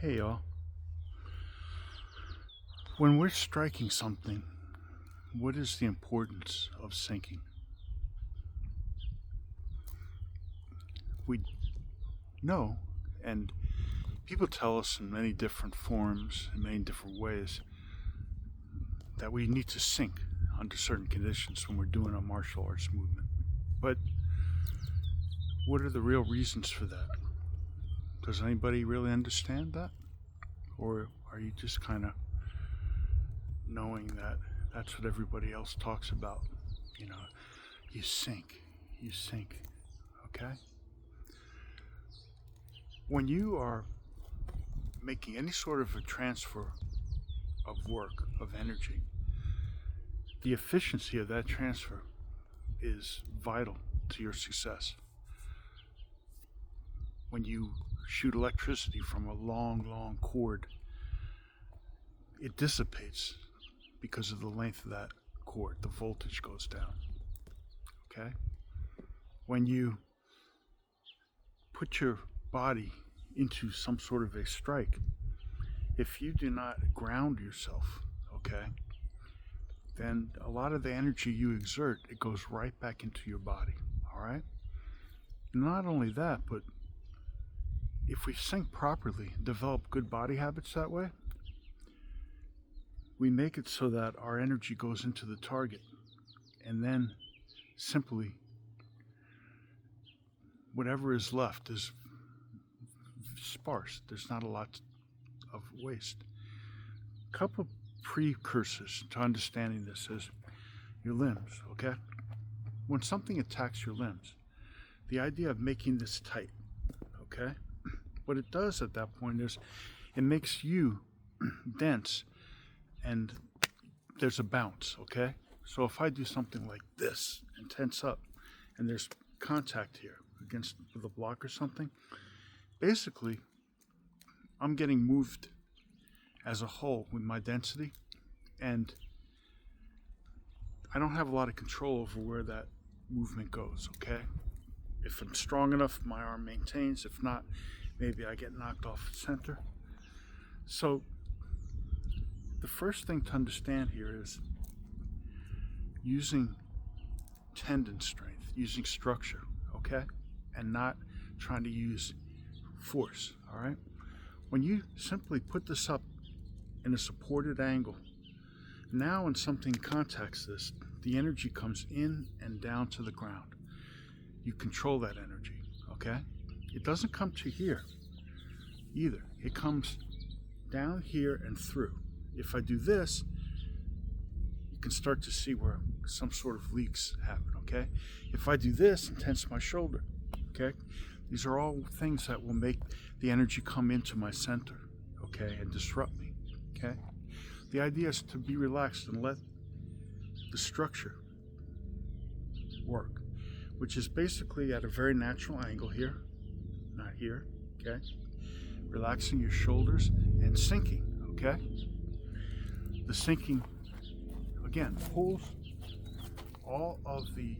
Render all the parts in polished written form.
Hey y'all. When we're striking something, what is the importance of sinking? We know, and people tell us in many different forms, in many different ways, that we need to sink under certain conditions when we're doing a martial arts movement. But what are the real reasons for that? Does anybody really understand that? Or are you just kind of knowing that that's what everybody else talks about? You know, you sink, okay? When you are making any sort of a transfer of work, of energy, the efficiency of that transfer is vital to your success. When you shoot electricity from a long cord, it dissipates because of the length of that cord. The voltage goes down. Okay? When you put your body into some sort of a strike, if you do not ground yourself, okay, then a lot of the energy you exert, it goes right back into your body. All right? Not only that, but if we sink properly, develop good body habits that way, we make it so that our energy goes into the target, and then simply whatever is left is sparse. There's not a lot of waste. A couple precursors to understanding this is your limbs, okay? When something attacks your limbs, the idea of making this tight, okay? What it does at that point is it makes you dense, and there's a bounce, okay? So if I do something like this and tense up, and there's contact here against with a block or something, basically I'm getting moved as a whole with my density, and I don't have a lot of control over where that movement goes, okay? If I'm strong enough, my arm maintains. If not, maybe I get knocked off center. So the first thing to understand here is using tendon strength, using structure, okay? And not trying to use force, all right? When you simply put this up in a supported angle, now when something contacts this, the energy comes in and down to the ground. You control that energy, okay? It doesn't come to here either. It comes down here and through. If I do this, you can start to see where some sort of leaks happen, okay? If I do this and tense my shoulder, okay? These are all things that will make the energy come into my center, okay, and disrupt me, okay? The idea is to be relaxed and let the structure work, which is basically at a very natural angle here, not here, okay? Relaxing your shoulders and sinking, okay? The sinking, again, pulls all of the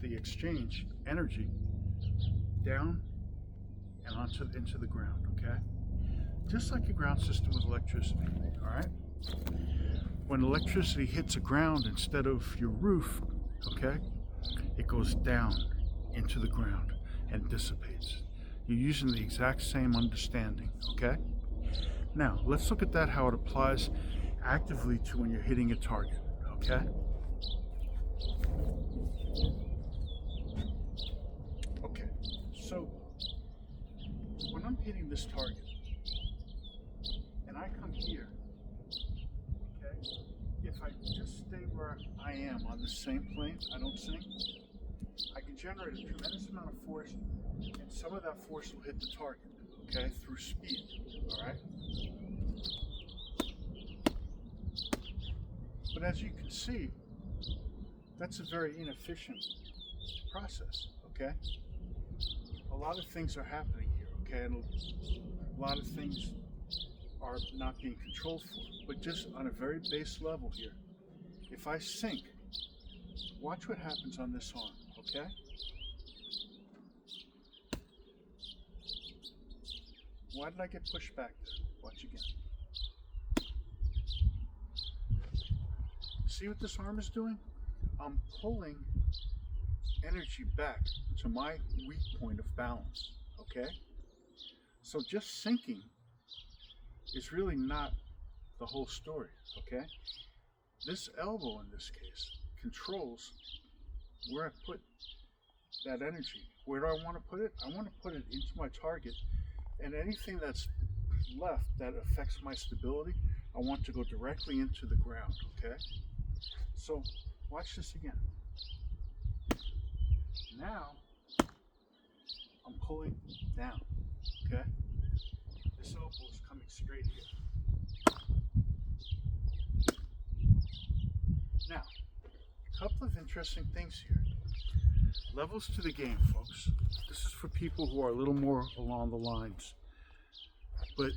exchange energy down and into the ground, okay? Just like a ground system with electricity, all right? When electricity hits a ground instead of your roof, okay, it goes down into the ground and dissipates. You're using the exact same understanding, okay? Now, let's look at that, how it applies actively to when you're hitting a target, okay? Okay, so when I'm hitting this target, and I come here, okay, if I just stay where I am on the same plane, I don't sink, I can generate a tremendous amount of force, and some of that force will hit the target, okay, through speed, all right? But as you can see, that's a very inefficient process, okay? A lot of things are happening here, okay? And a lot of things are not being controlled for. But just on a very base level here, if I sink, watch what happens on this arm, okay? Why did I get pushed back there? Watch again. See what this arm is doing? I'm pulling energy back to my weak point of balance, okay? So just sinking is really not the whole story, okay? This elbow in this case controls where I put that energy. Where do I want to put it? I want to put it into my target, and anything that's left that affects my stability, I want to go directly into the ground, okay? So watch this again. Now I'm pulling down, okay? This elbow is coming straight here. Now, a couple of interesting things here. Levels to the game, folks. This is for people who are a little more along the lines. But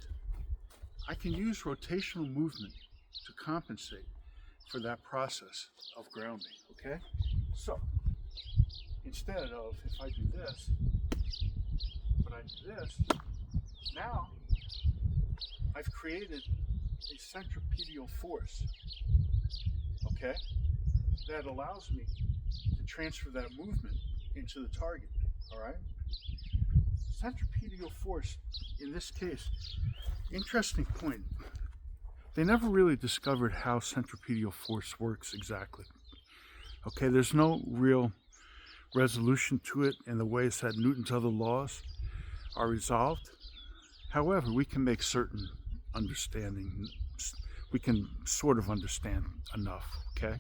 I can use rotational movement to compensate for that process of grounding, okay? So, instead of, if I do this, but I do this, now I've created a centripetal force, okay, that allows me to transfer that movement into the target, all right? Centripetal force, in this case, interesting point. They never really discovered how centripetal force works exactly. Okay, there's no real resolution to it in the ways that Newton's other laws are resolved. However, we can make certain understanding, we can sort of understand enough, okay?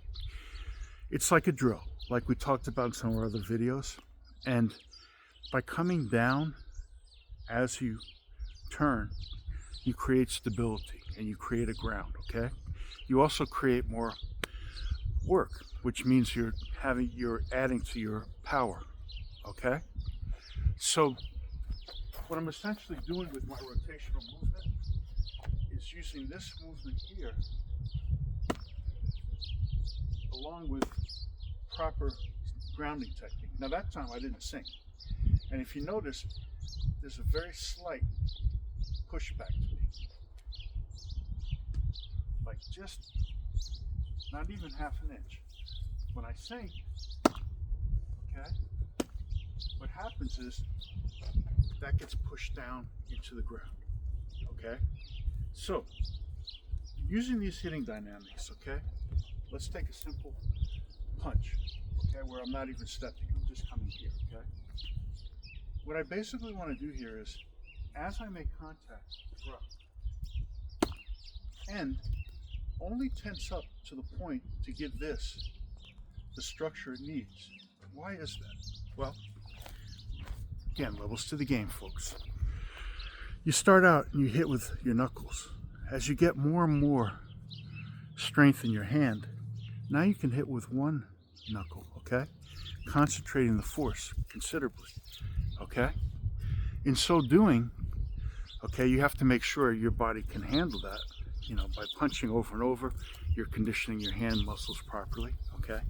It's like a drill, like we talked about in some of our other videos. And by coming down as you turn, you create stability and you create a ground, okay? You also create more work, which means you're adding to your power, okay? So what I'm essentially doing with my rotational movement is using this movement here along with proper grounding technique. Now that time I didn't sink. And if you notice, there's a very slight pushback to me. Like just not even half an inch. When I sink, okay, what happens is that gets pushed down into the ground, okay? So, using these hitting dynamics, okay, let's take a simple punch, okay, where I'm not even stepping, I'm just coming here, okay? What I basically want to do here is, as I make contact with the ground, and only tense up to the point to give this the structure it needs. Why is that? Well, again, levels to the game, folks. You start out and you hit with your knuckles. As you get more and more strength in your hand, now you can hit with one knuckle, okay? Concentrating the force considerably, okay? In so doing, okay, you have to make sure your body can handle that. You know, by punching over and over, you're conditioning your hand muscles properly, okay?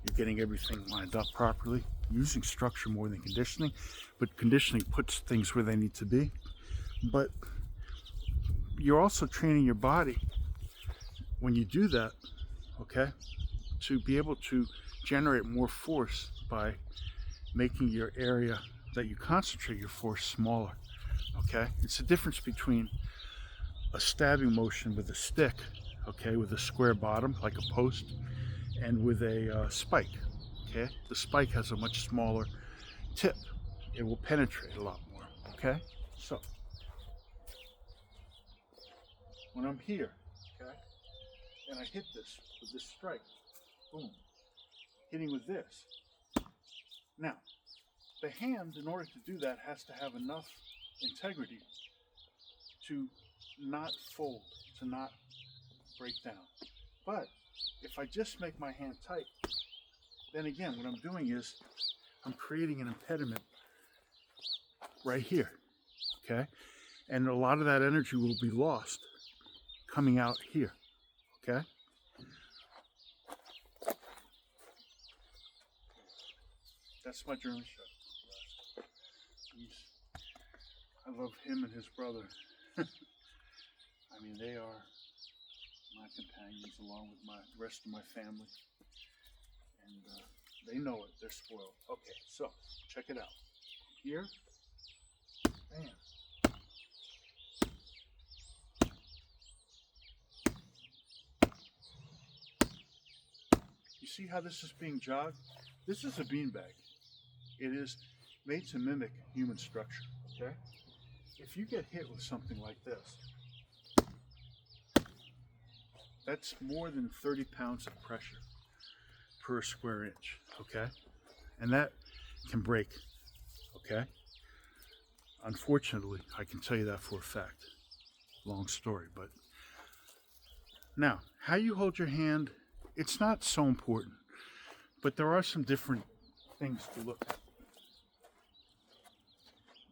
You're getting everything lined up properly, using structure more than conditioning, but conditioning puts things where they need to be. But you're also training your body when you do that, okay, to be able to generate more force by making your area that you concentrate your force smaller, okay? It's the difference between a stabbing motion with a stick, okay, with a square bottom like a post, and with a spike, okay? The spike has a much smaller tip. It will penetrate a lot more, okay? So, when I'm here, okay, and I hit this with this strike, boom, hitting with this. Now, the hand, in order to do that, has to have enough integrity to not fold, to not break down. But if I just make my hand tight, then again, what I'm doing is I'm creating an impediment right here, okay? And a lot of that energy will be lost coming out here, okay? That's my German Shepherd. I love him and his brother. I mean, they are my companions along with the rest of my family. And they know it. They're spoiled. Okay, so check it out. Here, bam. You see how this is being jogged? This is a beanbag. It is made to mimic human structure, okay? If you get hit with something like this, that's more than 30 pounds of pressure per square inch, okay? And that can break, okay? Unfortunately, I can tell you that for a fact. Long story, but now, how you hold your hand, it's not so important, but there are some different things to look at.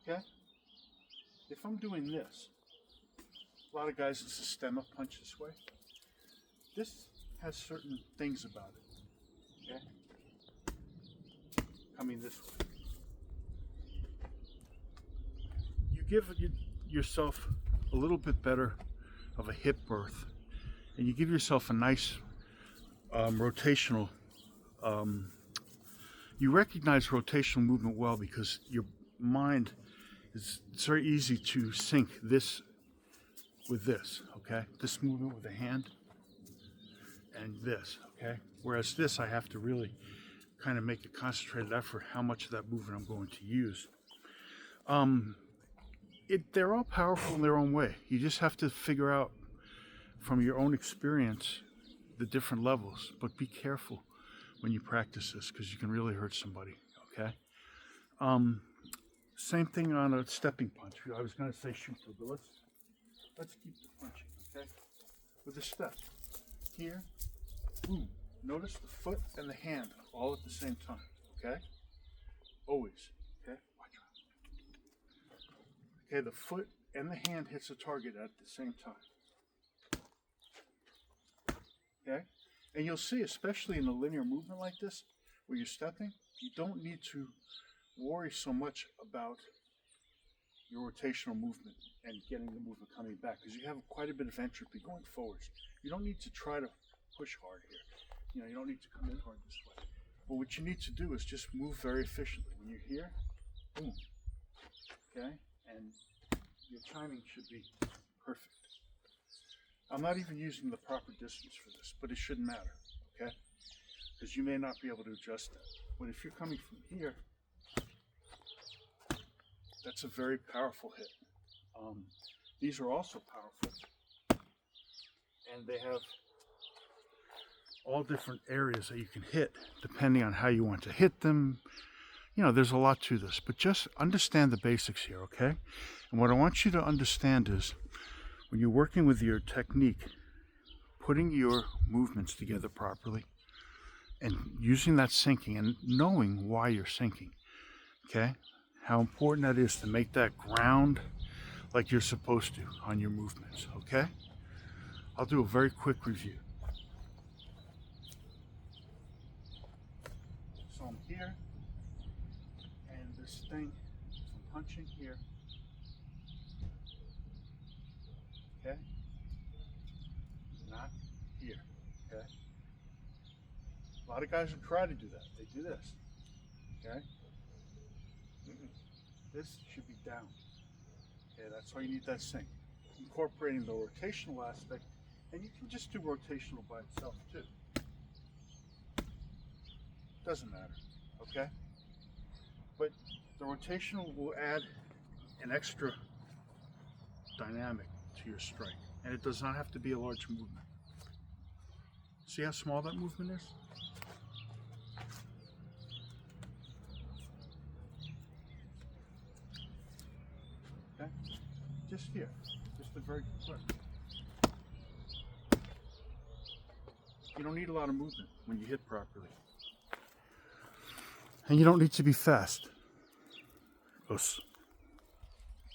Okay? If I'm doing this, a lot of guys, it's a stem up punch this way. This has certain things about it. Okay? Coming this way. You give yourself a little bit better of a hip berth, and you give yourself a nice rotational. You recognize rotational movement well because your mind it's very easy to sync this with this, okay? This movement with the hand and this, okay? Whereas this, I have to really kind of make a concentrated effort how much of that movement I'm going to use. They're all powerful in their own way. You just have to figure out from your own experience the different levels, but be careful when you practice this because you can really hurt somebody, okay? Same thing on a stepping punch. I was going to say shoot through, but let's keep the punching, okay? With a step. Here, boom. Notice the foot and the hand all at the same time, okay? Always, okay? Watch out. Okay, the foot and the hand hits the target at the same time. Okay? And you'll see, especially in a linear movement like this, where you're stepping, you don't need to worry so much about your rotational movement and getting the movement coming back because you have quite a bit of entropy going forwards. You don't need to try to push hard here. You know, you don't need to come in hard this way. But what you need to do is just move very efficiently. When you're here, boom, okay? And your timing should be perfect. I'm not even using the proper distance for this, but it shouldn't matter, okay? Because you may not be able to adjust that. But if you're coming from here, that's a very powerful hit. These are also powerful. And they have all different areas that you can hit depending on how you want to hit them. You know, there's a lot to this, but just understand the basics here, okay? And what I want you to understand is when you're working with your technique, putting your movements together properly and using that syncing and knowing why you're syncing, okay? How important that is to make that ground like you're supposed to on your movements, okay? I'll do a very quick review. So I'm here, and this thing, I'm punching here, okay? Not here, okay? A lot of guys will try to do that. They do this, okay? This should be down. Okay, that's why you need that sync. Incorporating the rotational aspect, and you can just do rotational by itself too. Doesn't matter, okay? But the rotational will add an extra dynamic to your strike, and it does not have to be a large movement. See how small that movement is? Okay? Just here, just a very quick. You don't need a lot of movement when you hit properly. And you don't need to be fast. Os.